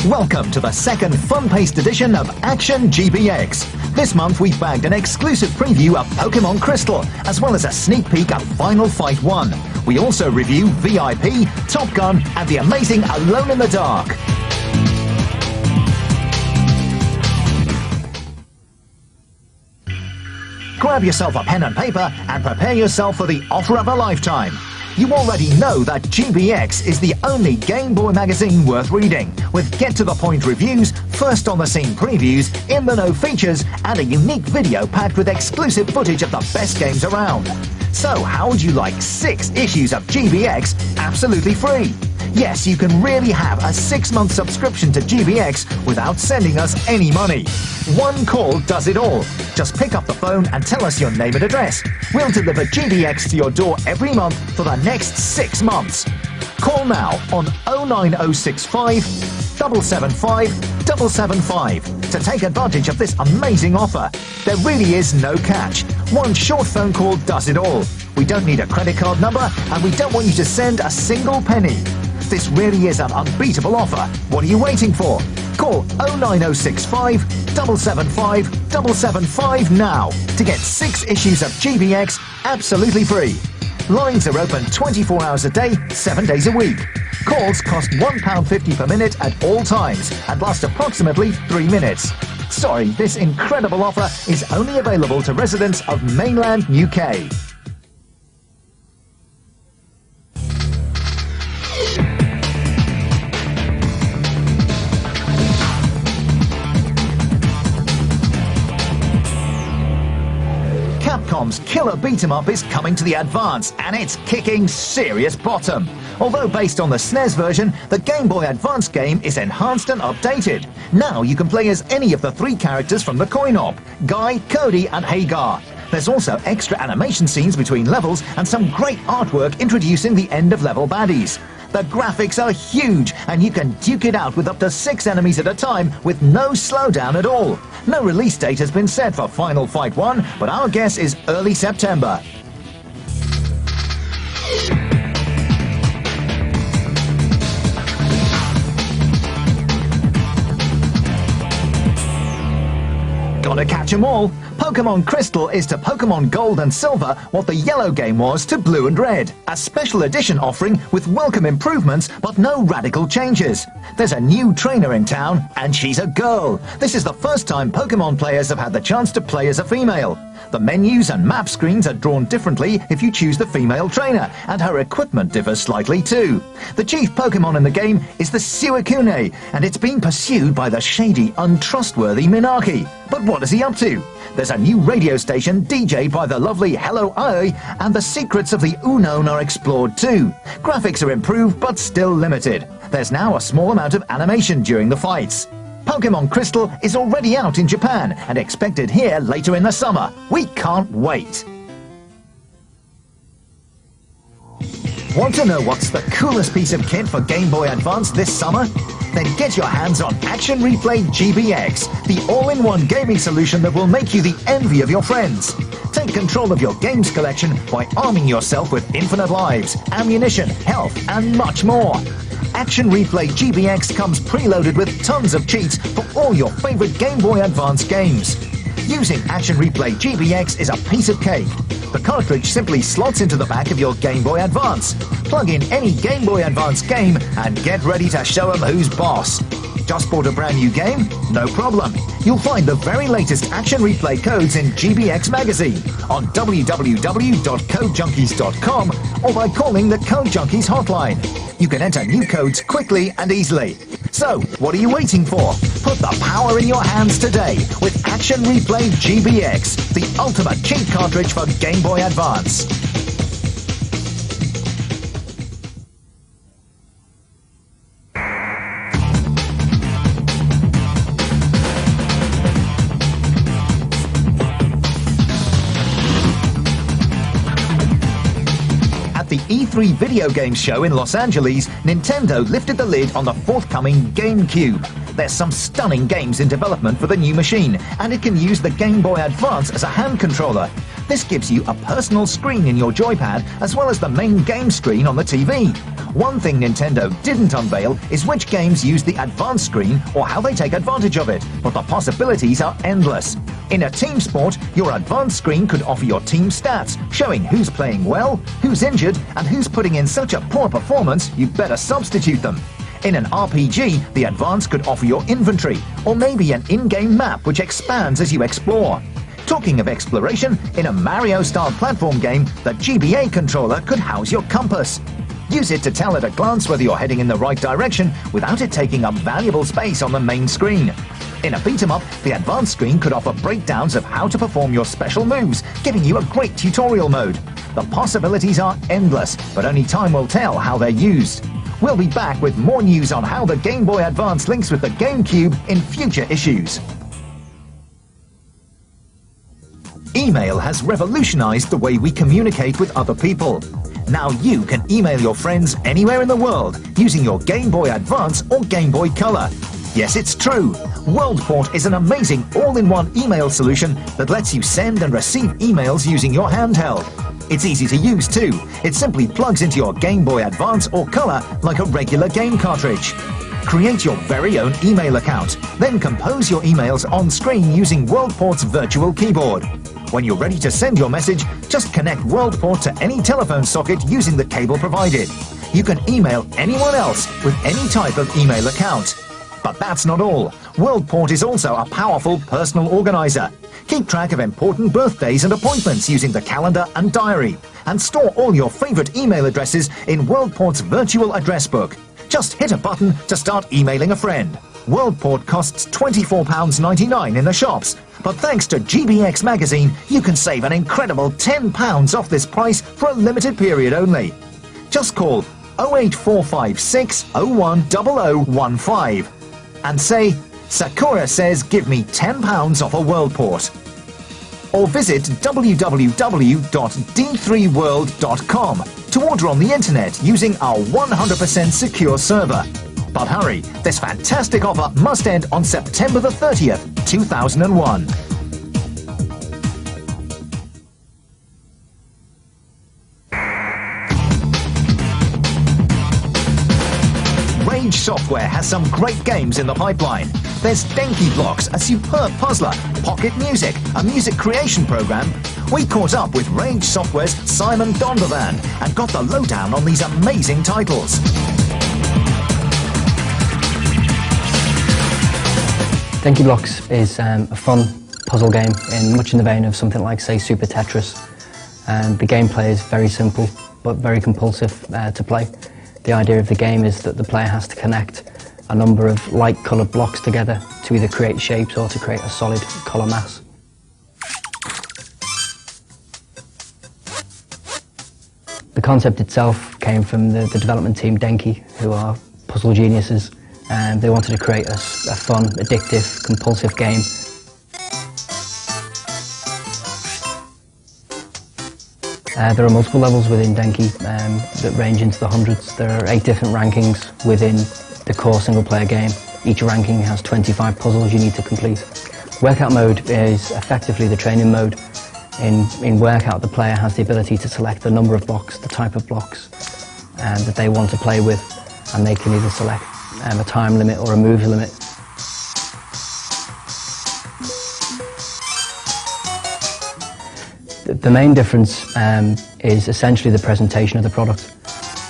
Welcome to the second fun-paced edition of Action GBX. This month we've bagged an exclusive preview of Pokemon Crystal, as well as a sneak peek of Final Fight 1. We also review VIP, Top Gun, and the amazing Alone in the Dark. Grab yourself a pen and paper and prepare yourself for the offer of a lifetime. You already know that GBX is the only Game Boy magazine worth reading, with get-to-the-point reviews, first-on-the-scene previews, in-the-know features, and a unique video packed with exclusive footage of the best games around. So how would you like 6 issues of GBX absolutely free? Yes, you can really have a 6-month subscription to GBX without sending us any money. One call does it all. Just pick up the phone and tell us your name and address. We'll deliver GBX to your door every month for the next 6 months. Call now on 09065 775 775 to take advantage of this amazing offer. There really is no catch. One short phone call does it all. We don't need a credit card number, and we don't want you to send a single penny. This really is an unbeatable offer. What are you waiting for? Call 09065 775 775 now to get 6 issues of GBX absolutely free. Lines are open 24 hours a day, 7 days a week. Calls cost £1.50 per minute at all times and last approximately 3 minutes. Sorry, this incredible offer is only available to residents of mainland UK. Capcom's killer beat-em-up is coming to the Advance, and it's kicking serious bottom. Although based on the SNES version, the Game Boy Advance game is enhanced and updated. Now you can play as any of the 3 characters from the coin-op: Guy, Cody, and Hagar. There's also extra animation scenes between levels and some great artwork introducing the end-of-level baddies. The graphics are huge, and you can duke it out with up to 6 enemies at a time with no slowdown at all. No release date has been set for Final Fight 1, but our guess is early September. Gotta catch 'em all. Pokemon Crystal is to Pokemon Gold and Silver what the yellow game was to Blue and Red. A special edition offering with welcome improvements but no radical changes. There's a new trainer in town, and she's a girl. This is the first time Pokemon players have had the chance to play as a female. The menus and map screens are drawn differently if you choose the female trainer, and her equipment differs slightly too. The chief Pokemon in the game is the Suicune, and it's being pursued by the shady, untrustworthy Minaki. But what is he up to? There's a new radio station DJ'd by the lovely Hello Ai, and the secrets of the Unknown are explored too. Graphics are improved but still limited. There's now a small amount of animation during the fights. Pokemon Crystal is already out in Japan and expected here later in the summer. We can't wait! Want to know what's the coolest piece of kit for Game Boy Advance this summer? Then get your hands on Action Replay GBX, the all-in-one gaming solution that will make you the envy of your friends. Take control of your games collection by arming yourself with infinite lives, ammunition, health, and much more. Action Replay GBX comes preloaded with tons of cheats for all your favorite Game Boy Advance games. Using Action Replay GBX is a piece of cake. The cartridge simply slots into the back of your Game Boy Advance. Plug in any Game Boy Advance game and get ready to show them who's boss. Just bought a brand new game? No problem. You'll find the very latest Action Replay codes in GBX magazine on www.codejunkies.com or by calling the Code Junkies hotline. You can enter new codes quickly and easily. So, what are you waiting for? Put the power in your hands today with Action Replay GBX, the ultimate cheat cartridge for Game Boy Advance. At the E3 video games show in Los Angeles, Nintendo lifted the lid on the forthcoming GameCube. There's some stunning games in development for the new machine, and it can use the Game Boy Advance as a hand controller. This gives you a personal screen in your joypad as well as the main game screen on the TV. One thing Nintendo didn't unveil is which games use the advanced screen or how they take advantage of it, but the possibilities are endless. In a team sport, your advanced screen could offer your team stats, showing who's playing well, who's injured, and who's putting in such a poor performance you better substitute them. In an RPG, the advanced could offer your inventory, or maybe an in-game map which expands as you explore. Talking of exploration, in a Mario-style platform game, the GBA controller could house your compass. Use it to tell at a glance whether you're heading in the right direction without it taking up valuable space on the main screen. In a beat-em-up, the advanced screen could offer breakdowns of how to perform your special moves, giving you a great tutorial mode. The possibilities are endless, but only time will tell how they're used. We'll be back with more news on how the Game Boy Advance links with the GameCube in future issues. Email has revolutionized the way we communicate with other people. Now you can email your friends anywhere in the world using your Game Boy Advance or Game Boy Color. Yes, it's true. WorldPort is an amazing all-in-one email solution that lets you send and receive emails using your handheld. It's easy to use too. It simply plugs into your Game Boy Advance or Color like a regular game cartridge. Create your very own email account, then compose your emails on screen using WorldPort's virtual keyboard. When you're ready to send your message, just connect WorldPort to any telephone socket using the cable provided. You can email anyone else with any type of email account. But that's not all. WorldPort is also a powerful personal organizer. Keep track of important birthdays and appointments using the calendar and diary, and store all your favorite email addresses in WorldPort's virtual address book. Just hit a button to start emailing a friend. WorldPort costs £24.99 in the shops, but thanks to GBX magazine, you can save an incredible £10 off this price for a limited period only. Just call 08456 010015 and say, Sakura says give me £10 off a WorldPort. Or visit www.d3world.com to order on the internet using our 100% secure server. But hurry, this fantastic offer must end on September the 30th, 2001. Rage Software has some great games in the pipeline. There's Denki Blocks, a superb puzzler, Pocket Music, a music creation program. We caught up with Rage Software's Simon Dondovan and got the lowdown on these amazing titles. Denki Blocks is a fun puzzle game much in the vein of something like, say, Super Tetris. The gameplay is very simple but very compulsive to play. The idea of the game is that the player has to connect a number of light-coloured blocks together to either create shapes or to create a solid colour mass. The concept itself came from the development team Denki, who are puzzle geniuses. And they wanted to create a fun, addictive, compulsive game. There are multiple levels within Denki that range into the hundreds. There are 8 different rankings within the core single-player game. Each ranking has 25 puzzles you need to complete. Workout mode is effectively the training mode. In Workout, the player has the ability to select the number of blocks, the type of blocks that they want to play with, and they can either select a time limit or a moves limit. The main difference is essentially the presentation of the product.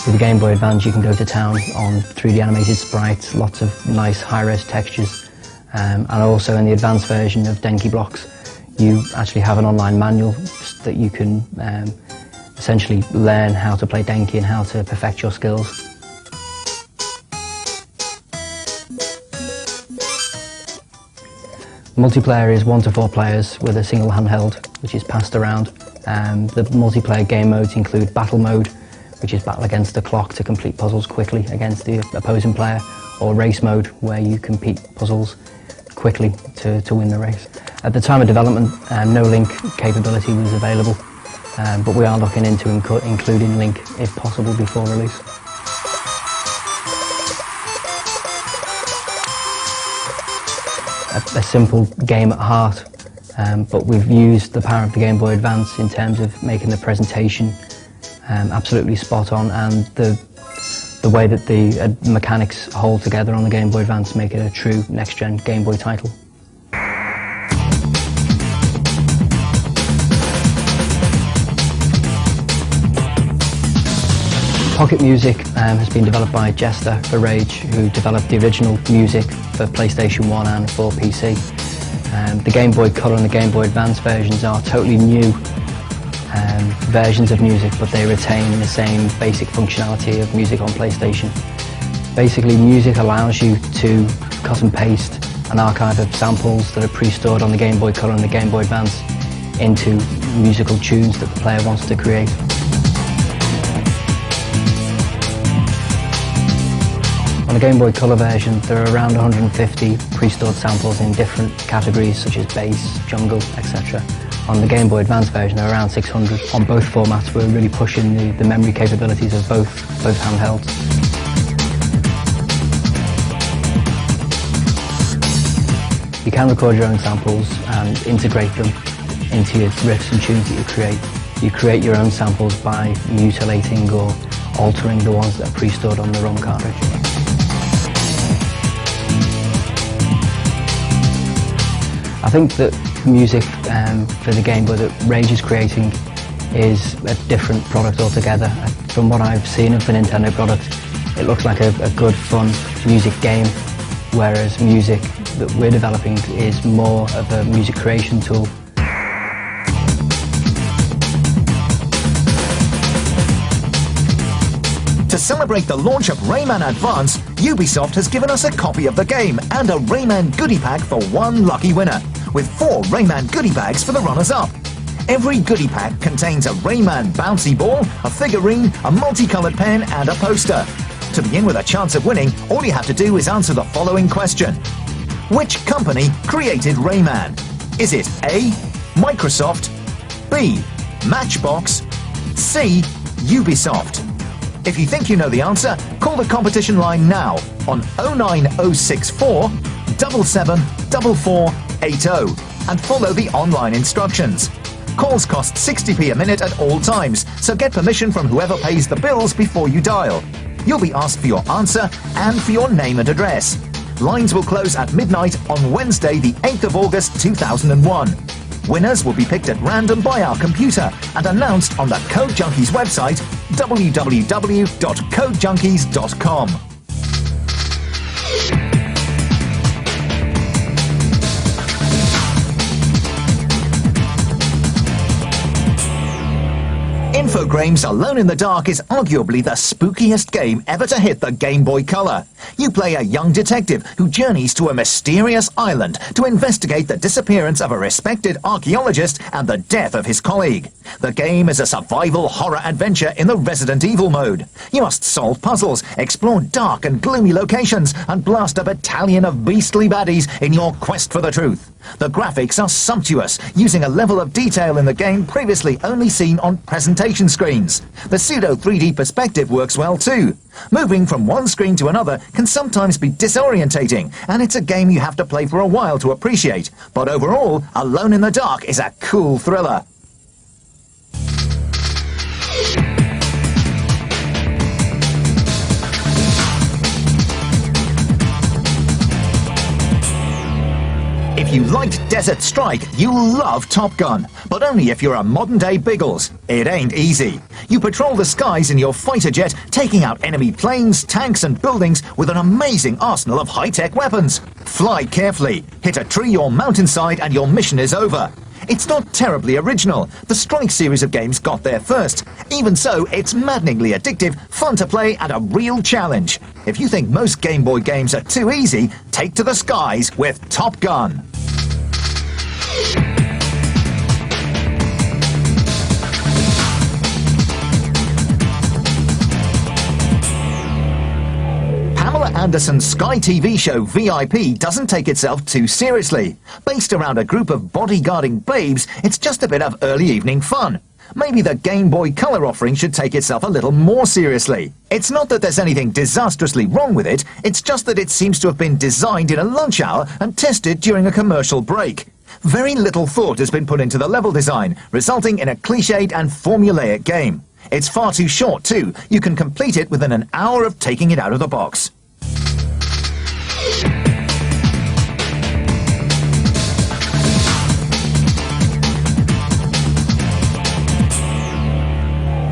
With the Game Boy Advance you can go to town on 3D animated sprites, lots of nice high-res textures, and also in the advanced version of Denki Blocks you actually have an online manual that you can essentially learn how to play Denki and how to perfect your skills. Multiplayer is 1 to 4 players with a single handheld, which is passed around. The multiplayer game modes include Battle Mode, which is battle against the clock to complete puzzles quickly against the opposing player, or Race Mode, where you complete puzzles quickly to win the race. At the time of development, no link capability was available, but we are looking into including link if possible before release. A simple game at heart, but we've used the power of the Game Boy Advance in terms of making the presentation absolutely spot on, and the the way that the mechanics hold together on the Game Boy Advance make it a true next-gen Game Boy title. Pocket Music has been developed by Jester for Rage, who developed the original music for PlayStation 1 and for PC. The Game Boy Color and the Game Boy Advance versions are totally new versions of music, but they retain the same basic functionality of music on PlayStation. Basically, music allows you to cut and paste an archive of samples that are pre-stored on the Game Boy Color and the Game Boy Advance into musical tunes that the player wants to create. On the Game Boy Color version, there are around 150 pre-stored samples in different categories such as bass, jungle, etc. On the Game Boy Advance version, there are around 600. On both formats, we're really pushing the memory capabilities of both handhelds. You can record your own samples and integrate them into your riffs and tunes that you create. You create your own samples by mutilating or altering the ones that are pre-stored on the ROM cartridge. I think that music for the Game Boy that Rage is creating is a different product altogether. From what I've seen of the Nintendo product, it looks like a good, fun music game, whereas music that we're developing is more of a music creation tool. To celebrate the launch of Rayman Advance, Ubisoft has given us a copy of the game and a Rayman goodie pack for one lucky winner, with 4 Rayman goodie bags for the runners-up. Every goodie pack contains a Rayman bouncy ball, a figurine, a multicolored pen and a poster. To begin with a chance of winning, all you have to do is answer the following question. Which company created Rayman? Is it A, Microsoft, B, Matchbox, C, Ubisoft? If you think you know the answer, call the competition line now on 09064 774480 and follow the online instructions. Calls cost 60p a minute at all times, so get permission from whoever pays the bills before you dial. You'll be asked for your answer and for your name and address. Lines will close at midnight on Wednesday, the 8th of August 2001. Winners will be picked at random by our computer and announced on the Code Junkies website, www.codejunkies.com. Infogrames Alone in the Dark is arguably the spookiest game ever to hit the Game Boy Color. You play a young detective who journeys to a mysterious island to investigate the disappearance of a respected archaeologist and the death of his colleague. The game is a survival horror adventure in the Resident Evil mode. You must solve puzzles, explore dark and gloomy locations, and blast a battalion of beastly baddies in your quest for the truth. The graphics are sumptuous, using a level of detail in the game previously only seen on presentation screens. The pseudo 3D perspective works well too. Moving from one screen to another can sometimes be disorientating, and it's a game you have to play for a while to appreciate. But overall, Alone in the Dark is a cool thriller. If you liked Desert Strike, you'll love Top Gun, but only if you're a modern-day Biggles. It ain't easy. You patrol the skies in your fighter jet, taking out enemy planes, tanks and buildings with an amazing arsenal of high-tech weapons. Fly carefully, hit a tree or mountainside and your mission is over. It's not terribly original. The Strike series of games got there first. Even so, it's maddeningly addictive, fun to play and a real challenge. If you think most Game Boy games are too easy, take to the skies with Top Gun. Pamela Anderson's Sky TV show VIP doesn't take itself too seriously. Based around a group of bodyguarding babes, it's just a bit of early evening fun. Maybe the Game Boy Color offering should take itself a little more seriously. It's not that there's anything disastrously wrong with it, it's just that it seems to have been designed in a lunch hour and tested during a commercial break. Very little thought has been put into the level design, resulting in a cliched and formulaic game. It's far too short too. You can complete it within an hour of taking it out of the box.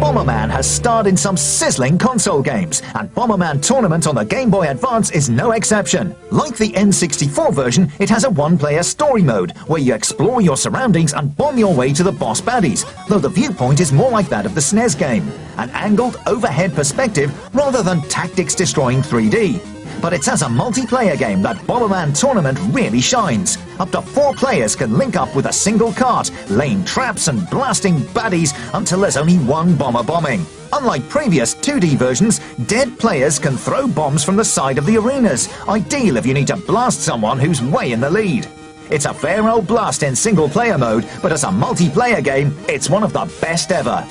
Bomberman has starred in some sizzling console games, and Bomberman Tournament on the Game Boy Advance is no exception. Like the N64 version, it has a one-player story mode, where you explore your surroundings and bomb your way to the boss baddies, though the viewpoint is more like that of the SNES game, an angled overhead perspective rather than tactics-destroying 3D. But it's as a multiplayer game that Bomberman Tournament really shines. Up to 4 players can link up with a single cart, laying traps and blasting baddies until there's only one bomber bombing. Unlike previous 2D versions, dead players can throw bombs from the side of the arenas, ideal if you need to blast someone who's way in the lead. It's a fair old blast in single-player mode, but as a multiplayer game, it's one of the best ever.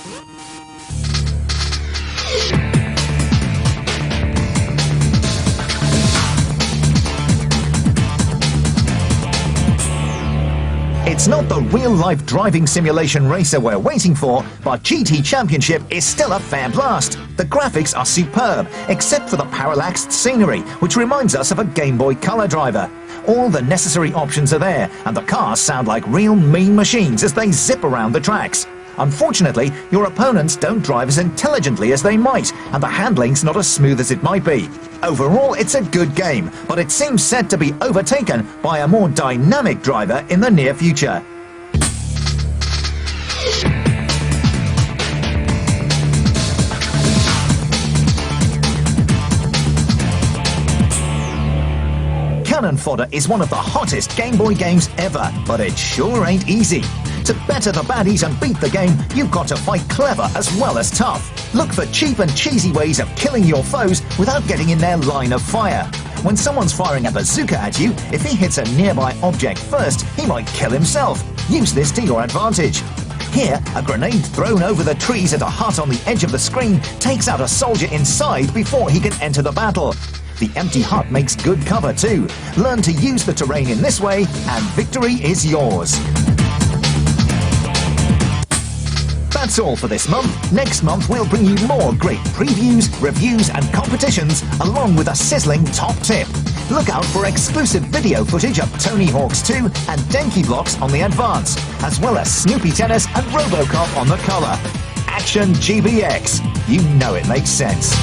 It's not the real-life driving simulation racer we're waiting for, but GT Championship is still a fair blast. The graphics are superb, except for the parallaxed scenery, which reminds us of a Game Boy Color driver. All the necessary options are there, and the cars sound like real mean machines as they zip around the tracks. Unfortunately, your opponents don't drive as intelligently as they might, and the handling's not as smooth as it might be. Overall, it's a good game, but it seems set to be overtaken by a more dynamic driver in the near future. Cannon Fodder is one of the hottest Game Boy games ever, but it sure ain't easy. To better the baddies and beat the game, you've got to fight clever as well as tough. Look for cheap and cheesy ways of killing your foes without getting in their line of fire. When someone's firing a bazooka at you, if he hits a nearby object first, he might kill himself. Use this to your advantage. Here, a grenade thrown over the trees at a hut on the edge of the screen takes out a soldier inside before he can enter the battle. The empty hut makes good cover too. Learn to use the terrain in this way, and victory is yours. That's all for this month. Next month we'll bring you more great previews, reviews and competitions, along with a sizzling top tip. Look out for exclusive video footage of Tony Hawk's 2 and Denki blocks on the Advance, as well as Snoopy Tennis and Robocop on the Color. Action GBX. You know it makes sense.